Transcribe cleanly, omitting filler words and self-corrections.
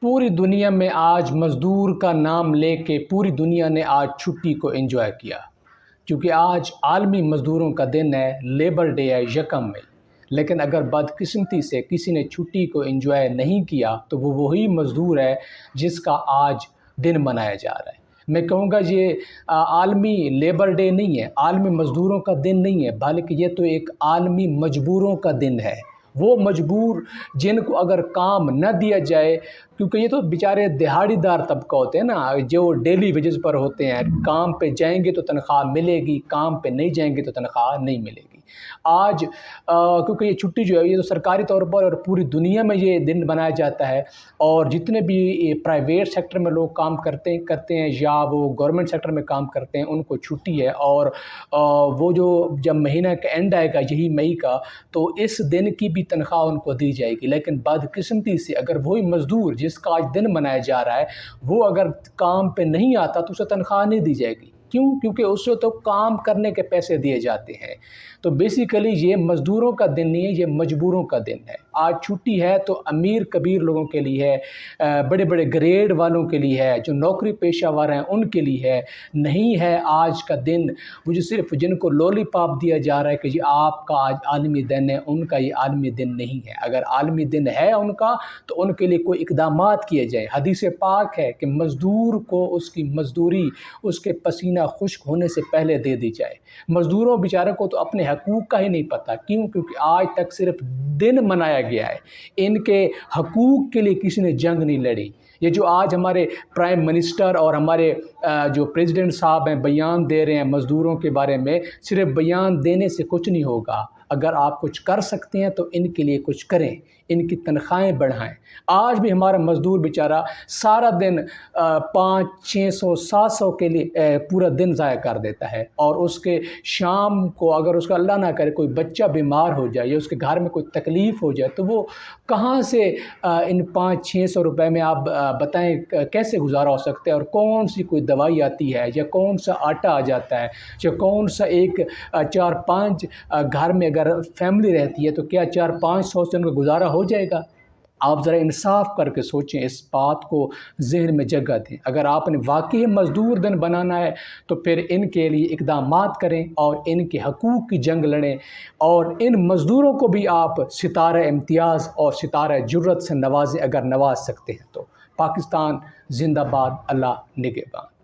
پوری دنیا میں آج مزدور کا نام لے کے پوری دنیا نے آج چھٹی کو انجوائے کیا، کیونکہ آج عالمی مزدوروں کا دن ہے، لیبر ڈے ہے، یکم مئی۔ لیکن اگر بدقسمتی سے کسی نے چھٹی کو انجوائے نہیں کیا تو وہ وہی مزدور ہے جس کا آج دن منایا جا رہا ہے۔ میں کہوں گا یہ عالمی لیبر ڈے نہیں ہے، عالمی مزدوروں کا دن نہیں ہے، بلکہ یہ تو ایک عالمی مجبوروں کا دن ہے۔ وہ مجبور جن کو اگر کام نہ دیا جائے، کیونکہ یہ تو بیچارے دہاڑی دار طبقہ ہوتے ہیں نا، جو ڈیلی ویجز پر ہوتے ہیں، کام پہ جائیں گے تو تنخواہ ملے گی، کام پہ نہیں جائیں گے تو تنخواہ نہیں ملے گی۔ آج کیونکہ یہ چھٹی جو ہے یہ تو سرکاری طور پر اور پوری دنیا میں یہ دن منایا جاتا ہے، اور جتنے بھی پرائیویٹ سیکٹر میں لوگ کام کرتے ہیں یا وہ گورنمنٹ سیکٹر میں کام کرتے ہیں ان کو چھٹی ہے، اور وہ جو جب مہینہ کا اینڈ آئے گا یہی مئی کا، تو اس دن کی بھی تنخواہ ان کو دی جائے گی۔ لیکن بدقسمتی سے اگر وہی مزدور جس کا آج دن منایا جا رہا ہے وہ اگر کام پہ نہیں آتا تو اسے تنخواہ نہیں دی جائے گی۔ کیوں؟ کیونکہ اس سے تو کام کرنے کے پیسے دیے جاتے ہیں۔ تو بیسیکلی یہ مزدوروں کا دن نہیں ہے، یہ مجبوروں کا دن ہے۔ آج چھٹی ہے تو امیر کبیر لوگوں کے لیے ہے، بڑے بڑے گریڈ والوں کے لیے ہے، جو نوکری پیشہ ور ہیں ان کے لیے ہے، نہیں ہے آج کا دن وہ جو صرف جن کو لولی پاپ دیا جا رہا ہے کہ جی آپ کا آج عالمی دن ہے، ان کا یہ عالمی دن نہیں ہے۔ اگر عالمی دن ہے ان کا تو ان کے لیے کوئی اقدامات کیے جائیں۔ حدیث پاک ہے کہ مزدور کو اس کی مزدوری اس کے پسینہ خشک ہونے سے پہلے دے دی جائے۔ مزدوروں بیچاروں کو تو اپنے حقوق کا ہی نہیں پتہ۔ کیوں؟ کیونکہ آج تک صرف دن منایا گیا ہے، ان کے حقوق کے لیے کسی نے جنگ نہیں لڑی۔ یہ جو آج ہمارے پرائم منسٹر اور ہمارے جو پریزیڈنٹ صاحب ہیں بیان دے رہے ہیں مزدوروں کے بارے میں، صرف بیان دینے سے کچھ نہیں ہوگا۔ اگر آپ کچھ کر سکتے ہیں تو ان کے لیے کچھ کریں، ان کی تنخواہیں بڑھائیں۔ آج بھی ہمارا مزدور بیچارہ سارا دن 500 600 700 کے لیے پورا دن ضائع کر دیتا ہے، اور اس کے شام کو اگر اس کا اللہ نہ کرے کوئی بچہ بیمار ہو جائے یا اس کے گھر میں کوئی تکلیف ہو جائے تو وہ کہاں سے ان 500-600 روپے میں آپ بتائیں کیسے گزارا ہو سکتا ہے، اور کون سی کوئی دوائی آتی ہے یا کون سا آٹا آ جاتا ہے یا کون سا ایک 4-5 گھر میں اگر فیملی رہتی ہے تو کیا 400-500 سے ان کا گزارا ہو جائے گا؟ آپ ذرا انصاف کر کے سوچیں، اس بات کو ذہن میں جگہ دیں۔ اگر آپ نے واقعی مزدور دن بنانا ہے تو پھر ان کے لیے اقدامات کریں اور ان کے حقوق کی جنگ لڑیں، اور ان مزدوروں کو بھی آپ ستارہ امتیاز اور ستارہ جرت سے نوازیں اگر نواز سکتے ہیں تو۔ پاکستان زندہ باد، اللہ نگہبان۔